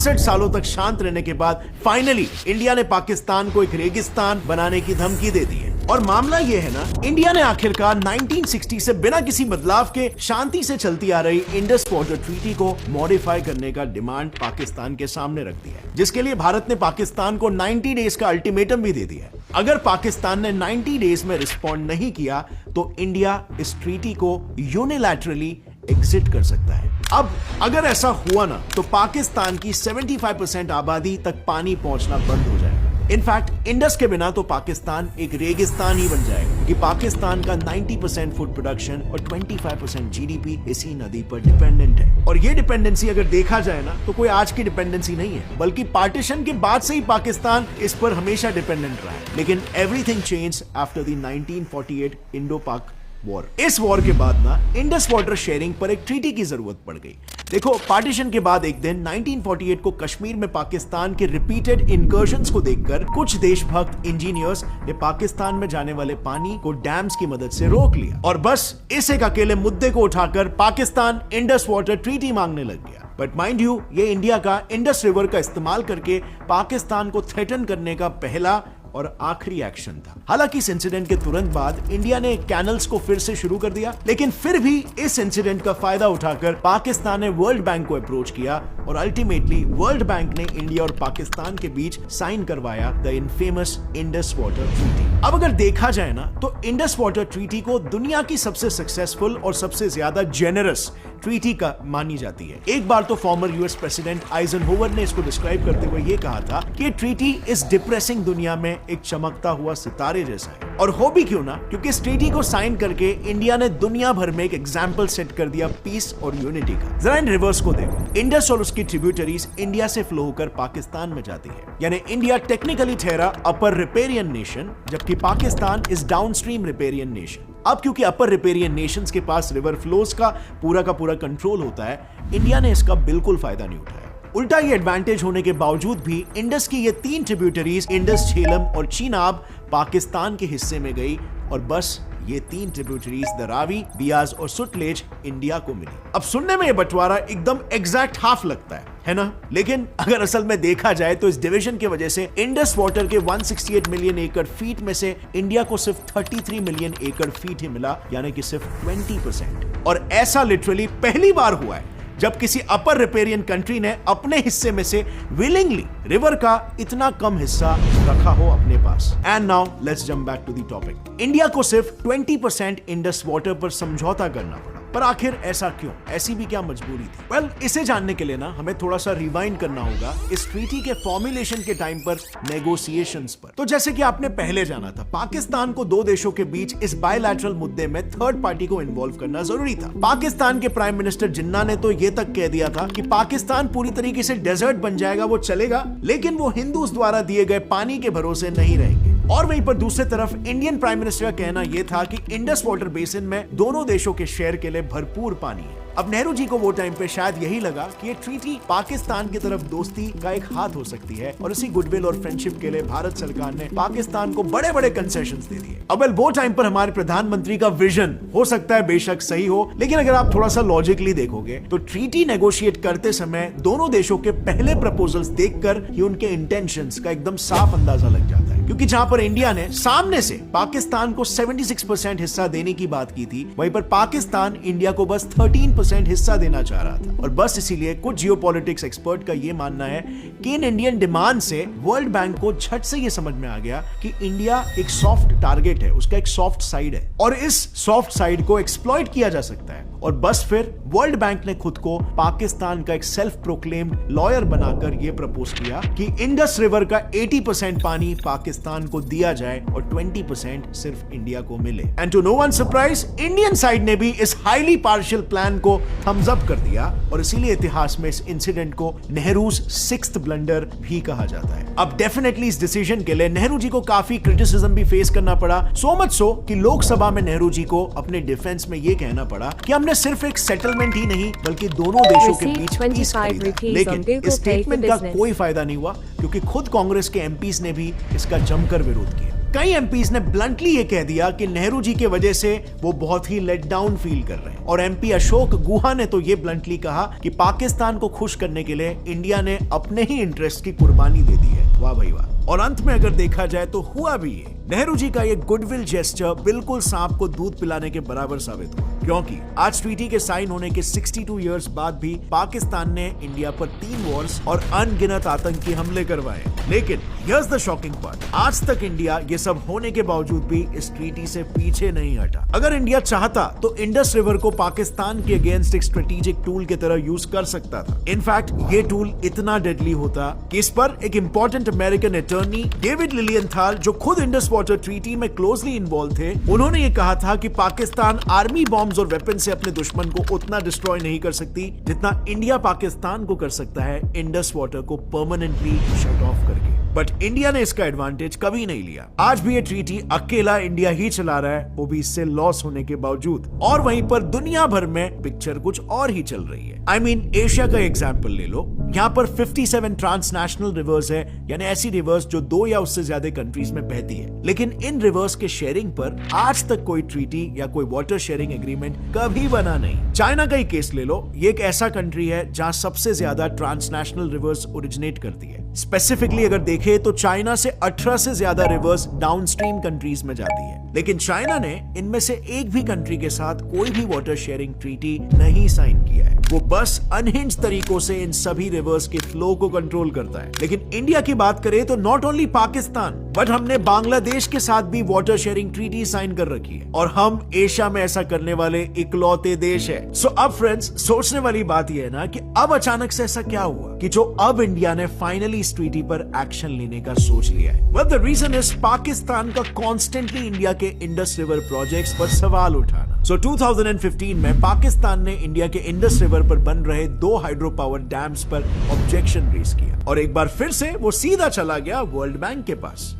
66 सालों तक शांत रहने के बाद फाइनली इंडिया ने पाकिस्तान को एक रेगिस्तान बनाने की धमकी दे दी है। और मामला ये है ना, इंडिया ने आखिरकार 1960 से बिना किसी बदलाव के शांति से चलती आ रही इंडस वाटर ट्रीटी को मॉडिफाई करने का डिमांड पाकिस्तान के सामने रख दिया है, जिसके लिए भारत ने पाकिस्तान को 90 डेज का अल्टीमेटम भी दे दिया है। अगर पाकिस्तान ने 90 डेज में रिस्पॉन्ड नहीं किया तो इंडिया इस ट्रीटी को यूनिलैटरली एग्जिट कर सकता है। अब अगर ऐसा हुआ ना तो पाकिस्तान की 75% आबादी तक पानी पहुंचना बंद हो जाएगा। इनफैक्ट इंडस के बिना तो पाकिस्तान एक रेगिस्तान ही बन जाएगा, कि पाकिस्तान का 90% फूड प्रोडक्शन और 25% जीडीपी इसी नदी पर डिपेंडेंट है। और ये डिपेंडेंसी अगर देखा जाए ना तो कोई आज की डिपेंडेंसी नहीं है, बल्कि पार्टीशन के बाद से ही पाकिस्तान इस पर हमेशा डिपेंडेंट रहा है। लेकिन everything change after the 1948 Indo पाक वॉर। इस वॉर के बाद ना इंडस वाटर शेयरिंग पर एक ट्रीटी की जरूरत पड़ गई। देखो, पार्टीशन के बाद एक दिन 1948 को कश्मीर में पाकिस्तान के रिपीटेड इनकर्शंस को देखकर कुछ देशभक्त इंजीनियर्स ने पाकिस्तान में जाने वाले पानी को डैम्स की मदद से रोक लिया और बस इस एक अकेले मुद्दे को उठाकर पाकिस्तान इंडस वाटर ट्रीटी मांगने लग गया। बट माइंड यू, ये इंडिया का इंडस रिवर का इस्तेमाल करके पाकिस्तान को थ्रेटन करने का पहला और आखिरी एक्शन था। हालांकि इस इंसिडेंट के तुरंत बाद इंडिया ने कैनल्स को फिर से शुरू कर दिया, लेकिन फिर भी इस इंसिडेंट का फायदा उठाकर पाकिस्तान ने वर्ल्ड बैंक को अप्रोच किया और अल्टीमेटली वर्ल्ड बैंक ने इंडिया और पाकिस्तान के बीच साइन करवाया the infamous Indus water treaty. अब अगर देखा जाए ना तो इंडस वाटर ट्रीटी को दुनिया की सबसे सक्सेसफुल और सबसे ज्यादा जेनरस ट्रीटी का मानी जाती है। एक बार तो फॉर्मर यूएस प्रेसिडेंट आइजनहोवर ने इसको डिस्क्राइब करते हुए ये कहा था कि ट्रीटी इस डिप्रेसिंग दुनिया में एक चमकता हुआ सितारे जैसा है। और हो भी क्यों ना, क्योंकि इस ट्रीटी को साइन करके इंडिया ने दुनिया भर में एक एग्जाम्पल सेट कर दिया पीस और यूनिटी का। जरा इन रिवर्स को देखो, इंडस और उसकी ट्रिब्यूटरीज इंडिया से फ्लो होकर पाकिस्तान में जाती है, यानी इंडिया टेक्निकली ठहरा अपर रिपेरियन नेशन, जबकि Pakistan is downstream riparian nation. अब क्योंकि अपर रिपेरियन नेशंस के पास रिवर फ्लोज का पूरा कंट्रोल होता है, इंडिया ने इसका बिल्कुल फायदा नहीं उठाया। उल्टा ये एडवांटेज होने के बावजूद भी इंडस की ये 3 ट्रिब्यूटरीज इंडस, झेलम और चीनाब पाकिस्तान के हिस्से में गई और बस ये 3 ट्रिब्यूटरीज द रावी, बियाज और सुतलेज इंडिया को मिली। अब सुनने में ये बंटवारा एकदम एग्जैक्ट हाफ लगता है ना? लेकिन अगर असल में देखा जाए तो इस डिवीजन की वजह से इंडस वाटर के 168 मिलियन एकड़ फीट में से इंडिया को सिर्फ 33 मिलियन एकड़ फीट ही मिला, यानी कि सिर्फ 20%। और ऐसा लिटरली पहली बार हुआ है जब किसी अपर रिपेरियन कंट्री ने अपने हिस्से में से विलिंगली रिवर का इतना कम हिस्सा रखा हो अपने पास। And now let's jump back to the topic. India को सिर्फ 20% इंडस वाटर पर समझौता करना पड़ा, पर आखिर ऐसा क्यों? ऐसी भी क्या मजबूरी थी? वेल, इसे जानने के लिए ना हमें थोड़ा सा रिवाइंड करना होगा इस ट्रीटी के फॉर्मुलेशन के टाइम पर नेगोशिएशंस पर। तो जैसे कि आपने पहले जाना था, पाकिस्तान को 2 देशों के बीच इस बायलैटरल मुद्दे में थर्ड पार्टी को इन्वॉल्व करना जरूरी था। पाकिस्तान के प्राइम मिनिस्टर जिन्ना ने तो ये तक कह दिया था कि पाकिस्तान पूरी तरीके से डेजर्ट बन जाएगा, वो चलेगा, लेकिन वो हिंदूज द्वारा दिए गए पानी के भरोसे नहीं रहेंगे। और वहीं पर दूसरी तरफ इंडियन प्राइम मिनिस्टर का कहना यह था कि इंडस वाटर बेसिन में दोनों देशों के शेयर के लिए भरपूर पानी है। अब नेहरू जी को वो टाइम पे शायद यही लगा कि ये ट्रीटी पाकिस्तान की तरफ दोस्ती का एक हाथ हो सकती है, और इसी गुडविल और फ्रेंडशिप के लिए भारत सरकार ने पाकिस्तान को बड़े बड़े कंसेशंस दे दिए। अब वो टाइम पर हमारे प्रधानमंत्री का विजन हो सकता है बेशक सही हो, लेकिन अगर आप थोड़ा सा लॉजिकली देखोगे तो ट्रीटी नेगोशिएट करते समय दोनों देशों के पहले प्रपोजल्स देखकर ही उनके इंटेंशंस का एकदम साफ अंदाजा लग जाता है। क्योंकि जहां पर इंडिया ने सामने से पाकिस्तान को 76% हिस्सा देने की बात की थी, वहीं पर पाकिस्तान इंडिया को बस 13% हिस्सा देना चाह रहा था। और बस इसीलिए कुछ जियोपॉलिटिक्स एक्सपर्ट का यह मानना है कि इन इंडियन डिमांड से वर्ल्ड बैंक को झट से यह समझ में आ गया कि इंडिया एक सॉफ्ट टारगेट है, उसका एक सॉफ्ट साइड है और इस सॉफ्ट साइड को एक्सप्लॉइट किया जा सकता है। और बस फिर वर्ल्ड बैंक ने खुद को पाकिस्तान का एक सेल्फ प्रोक्लेम्ड लॉयर बनाकर यह प्रपोज किया कि इंडस रिवर का 80% पानी पाकिस्तान को दिया जाए और 20% सिर्फ इंडिया को मिले। And to no one surprise, Indian side ने भी इस हाईली पार्शियल प्लान को थम्स अप कर दिया, और इसीलिए इतिहास में इस इंसिडेंट को नेहरूज 6th ब्लंडर भी कहा जाता है। अब डेफिनेटली इस डिसीजन के लिए नेहरू जी को काफी क्रिटिसिज्म भी फेस करना पड़ा, सो मच सो कि लोकसभा में नेहरू जी को अपने डिफेंस में यह कहना पड़ा कि हमने सिर्फ एक सेटलमेंट ही नहीं बल्कि दोनों देशों के बीच पीस खरीदा। लेकिन इस स्टेटमेंट का कोई फायदा नहीं हुआ, क्योंकि खुद कांग्रेस के एमपीज ने भी इसका जमकर विरोध किया। कई एमपीज ने ब्लंटली ये कह दिया कि नेहरू जी के वजह से वो बहुत ही लेट डाउन फील कर रहे हैं। और एमपी अशोक गुहा ने तो ये ब्लंटली कहा कि पाकिस्तान को खुश करने के लिए इंडिया ने अपने ही इंटरेस्ट की कुर्बानी दे दी है। वाह भाई वाह। और अंत में अगर देखा जाए तो हुआ भी ये, नेहरू जी का ये गुडविल जेस्चर बिल्कुल सांप को दूध पिलाने के बराबर साबित हुआ, क्योंकि आज ट्रीटी के साइन होने के 62 इयर्स बाद भी पाकिस्तान ने इंडिया पर 3 वॉर्स और अनगिनत आतंकी हमले करवाए। लेकिन हियर्स द शॉकिंग पार्ट, आज तक इंडिया ये सब होने के बावजूद भी इस ट्रीटी से पीछे नहीं हटा। अगर इंडिया चाहता तो इंडस रिवर को पाकिस्तान के अगेंस्ट एक स्ट्रेटेजिक टूल की तरह यूज कर सकता था। इनफैक्ट ये टूल इतना डेडली होता कि इस पर एक इंपॉर्टेंट अमेरिकन अटॉर्नी डेविड लिलियनथाल, जो खुद इंडस वाटर ट्रीटी में क्लोजली इन्वॉल्व थे, उन्होंने ये कहा था कि पाकिस्तान आर्मी बॉम्ब्स और वेपन से अपने दुश्मन को उतना डिस्ट्रॉय नहीं कर सकती जितना इंडिया पाकिस्तान को कर सकता है इंडस वाटर को परमानेंटली शट ऑफ करके। बट इंडिया ने इसका एडवांटेज कभी नहीं लिया। आज भी ये ट्रीटी अकेला इंडिया ही चला रहा है, वो भी इससे लॉस होने के बावजूद। और वहीं पर दुनिया भर में पिक्चर कुछ और ही चल रही है। आई मीन एशिया का एग्जाम्पल ले लो, यहाँ पर 57 ट्रांसनेशनल रिवर्स है, यानी ऐसी रिवर्स जो 2 या उससे ज्यादा कंट्रीज में बहती है। लेकिन इन रिवर्स के शेयरिंग पर आज तक कोई ट्रीटी या कोई वाटर शेयरिंग एग्रीमेंट कभी बना नहीं। चाइना का ही केस ले लो, ये एक ऐसा कंट्री है जहां सबसे ज्यादा ट्रांसनेशनल रिवर्स ओरिजिनेट करती है। स्पेसिफिकली अगर देखें तो चाइना से 18 से ज्यादा रिवर्स डाउनस्ट्रीम कंट्रीज में जाती है, लेकिन चाइना ने इनमें से एक भी कंट्री के साथ कोई भी वाटर शेयरिंग ट्रीटी नहीं साइन किया है। वो बस अनहिंज तरीकों से इन सभी रिवर्स के फ्लो को कंट्रोल करता है। लेकिन इंडिया की बात करें तो नॉट ओनली पाकिस्तान बट हमने बांग्लादेश के साथ भी वाटर शेयरिंग ट्रीटी साइन कर रखी है, और हम एशिया में ऐसा करने वाले इकलौते देश है। सो अब फ्रेंड्स, सोचने वाली बात यह है ना कि अब अचानक से ऐसा क्या हुआ कि जो अब इंडिया ने फाइनली इस ट्रीटी पर एक्शन लेने का सोच लिया है। Well the reason is Pakistan का कॉन्स्टेंटली इंडिया के इंडस रिवर प्रोजेक्ट्स पर सवाल उठाना। सो 2015 में पाकिस्तान ने इंडिया के इंडस रिवर पर बन रहे 2 हाइड्रो पावर डैम्स पर ऑब्जेक्शन रेज किया, और एक बार फिर से वो सीधा चला गया वर्ल्ड बैंक के पास।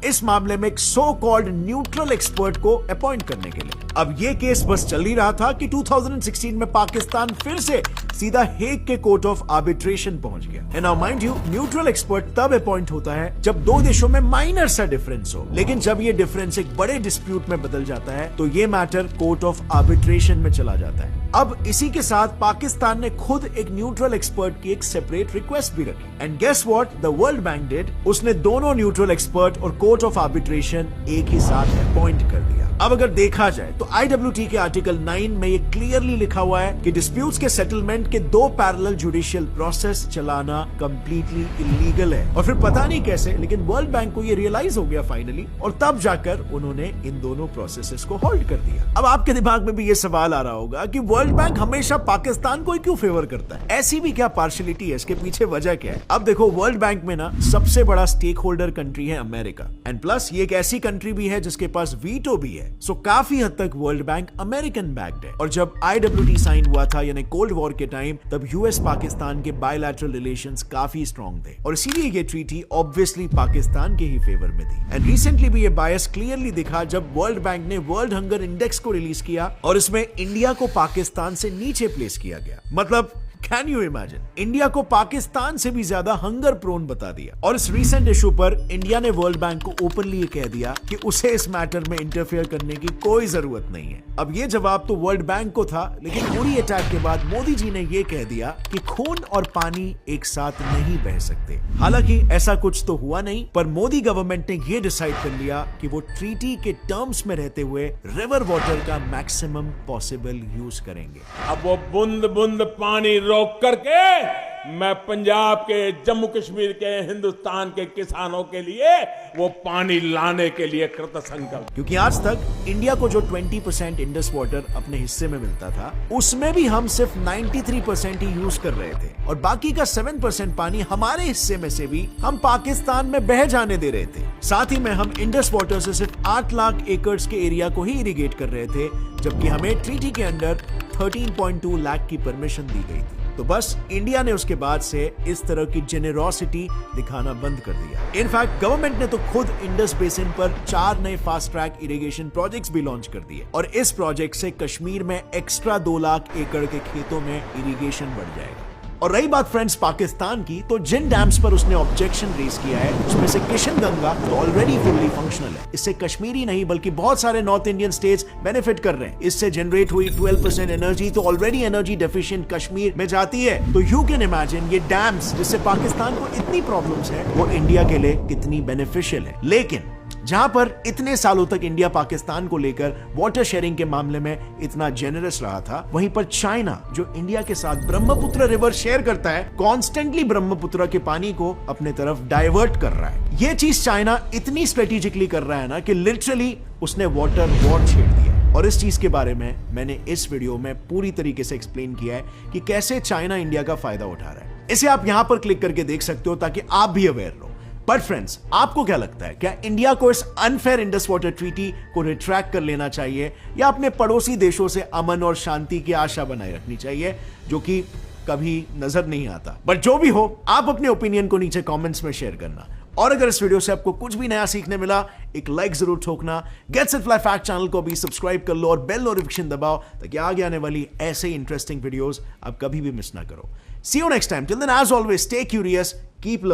इस मामले में एक सो कॉल्ड न्यूट्रल एक्सपर्ट को अपॉइंट करने के लिए। अब ये केस बस चल ही रहा था कि 2016 में पाकिस्तान फिर से सीधा हेग के कोर्ट ऑफ आर्बिट्रेशन पहुंच गया। And now mind you, neutral expert तब अपॉइंट होता है जब 2 देशों में माइनर सा डिफरेंस हो, लेकिन जब ये डिफरेंस एक बड़े डिस्प्यूट में बदल जाता है तो ये मैटर कोर्ट ऑफ आर्बिट्रेशन में चला जाता है। अब इसी के साथ पाकिस्तान ने खुद एक न्यूट्रल एक्सपर्ट की एक सेपरेट रिक्वेस्ट भी रखी, and guess what the World Bank did, उसने दोनों न्यूट्रल एक्सपर्ट और कोर्ट ऑफ आर्बिट्रेशन एक ही साथ अपॉइंट कर दिया। अब अगर देखा जाए तो IWT के आर्टिकल 9 में ये क्लियरली लिखा हुआ है कि डिस्प्यूट्स के सेटलमेंट के 2 पैरेलल जुडिशियल प्रोसेस चलाना कंप्लीटली इलीगल है। और फिर पता नहीं कैसे, लेकिन वर्ल्ड बैंक को ये रियलाइज हो गया फाइनली, और तब जाकर उन्होंने इन दोनों प्रोसेसेस को होल्ड कर दिया। अब आपके दिमाग में भी ये सवाल आ रहा होगा कि वर्ल्ड बैंक हमेशा पाकिस्तान को ही क्यों फेवर करता है? ऐसी भी क्या पार्शियलिटी है? इसके पीछे वजह क्या है? अब देखो, वर्ल्ड बैंक में ना सबसे बड़ा स्टेक होल्डर कंट्री है अमेरिका, एंड प्लस ये एक ऐसी कंट्री भी है जिसके पास वीटो भी है। सो काफी हद तक वर्ल्ड बैंक अमेरिकन बैक्ड है। और जब IWT साइन हुआ था यानी कोल्ड वॉर के टाइम, तब यूएस पाकिस्तान के बायलैटरल रिलेशंस काफी स्ट्रांग थे, और इसीलिए ये ट्रीटी ऑब्वियसली पाकिस्तान के ही फेवर में थी। एंड रिसेंटली भी ये बायस क्लियरली दिखा जब वर्ल्ड बैंक ने वर्ल्ड हंगर इंडेक्स को रिलीज किया और इसमें इंडिया को पाकिस्तान से नीचे प्लेस किया गया। मतलब कैन यू इमेजिन, इंडिया को पाकिस्तान से भी ज्यादा हंगर प्रोन बता दिया। और इस रीसेंट इशू पर इंडिया ने वर्ल्ड बैंक को ओपनली ये कह दिया कि उसे इस मैटर में इंटरफेयर करने की कोई जरूरत नहीं है। अब ये जवाब तो वर्ल्ड बैंक को था, लेकिन उरी अटैक के बाद मोदी जी ने ये कह दिया कि खून और पानी एक साथ नहीं बह सकते। हालांकि ऐसा कुछ तो हुआ नहीं, पर मोदी गवर्नमेंट ने ये डिसाइड कर लिया कि वो ट्रीटी के टर्म्स में रहते हुए रिवर वाटर का मैक्सिमम पॉसिबल यूज करेंगे। अब वो बूंद बूंद पानी रोक करके मैं पंजाब के, जम्मू कश्मीर के, हिंदुस्तान के किसानों के लिए वो पानी लाने के लिए कृतसंकल्प। क्योंकि आज तक इंडिया को जो 20% इंडस वाटर अपने हिस्से में मिलता था, उसमें भी हम सिर्फ 93% ही यूज कर रहे थे, और बाकी का 7% पानी हमारे हिस्से में से भी हम पाकिस्तान में बह जाने दे रहे थे। साथ ही में हम इंडस वाटर से सिर्फ 8 लाख एकड़ के एरिया को ही इरिगेट कर रहे थे, जबकि हमें ट्रीटी के अंडर 13.2 लाख की परमिशन दी गई थी। तो बस इंडिया ने उसके बाद से इस तरह की जेनेरोसिटी दिखाना बंद कर दिया। इनफैक्ट गवर्नमेंट ने तो खुद इंडस बेसिन पर 4 नए फास्ट ट्रैक इरिगेशन प्रोजेक्ट्स भी लॉन्च कर दिए, और इस प्रोजेक्ट से कश्मीर में एक्स्ट्रा 2 लाख एकड़ के खेतों में इरिगेशन बढ़ जाएगा। और रही बात फ्रेंड्स पाकिस्तान की, तो जिन डैम्स पर उसने ऑब्जेक्शन रेज किया है उसमें से किशनगंगा तो ऑलरेडी फुल्ली फंक्शनल है। इससे कश्मीरी नहीं बल्कि बहुत सारे नॉर्थ इंडियन स्टेट्स बेनिफिट कर रहे हैं। इससे जनरेट हुई 12% एनर्जी तो ऑलरेडी एनर्जी डेफिशिएंट कश्मीर में जाती है। तो यू कैन इमेजिन ये डैम्स जिससे पाकिस्तान को इतनी प्रॉब्लम्स है वो इंडिया के लिए कितनी बेनिफिशियल है। लेकिन जहां पर इतने सालों तक इंडिया पाकिस्तान को लेकर वाटर शेयरिंग के मामले में इतना जेनरस रहा था, वहीं पर चाइना जो इंडिया के साथ ब्रह्मपुत्र रिवर शेयर करता है, कॉन्स्टेंटली ब्रह्मपुत्र के पानी को अपने तरफ डाइवर्ट कर रहा है। ये चीज चाइना इतनी स्ट्रेटेजिकली कर रहा है ना कि लिटरली उसने वाटर वॉर छेड़ दिया। और इस चीज के बारे में मैंने इस वीडियो में पूरी तरीके से एक्सप्लेन किया है कि कैसे चाइना इंडिया का फायदा उठा रहा है। इसे आप यहां पर क्लिक करके देख सकते हो ताकि आप भी अवेयर रहो। बट फ्रेंड्स, आपको क्या लगता है, क्या इंडिया को इस अनफेयर इंडस वाटर ट्रीटी को रिट्रैक्ट कर लेना चाहिए या अपने पड़ोसी देशों से अमन और शांति की आशा बनाए रखनी चाहिए, जो कि कभी नजर नहीं आता? बट जो भी हो, आप अपने ओपिनियन को नीचे कमेंट्स में शेयर करना। और अगर इस वीडियो से आपको कुछ भी नया सीखने मिला, एक लाइक जरूर ठोकना। Gets it fly fact channel को भी सब्सक्राइब कर लो और बेल नोटिफिकेशन दबाओ ताकि आगे आने वाली ऐसे ही इंटरेस्टिंग वीडियोस आप कभी भी मिस ना करो। See you next time. Till then, as always, stay curious, keep learning.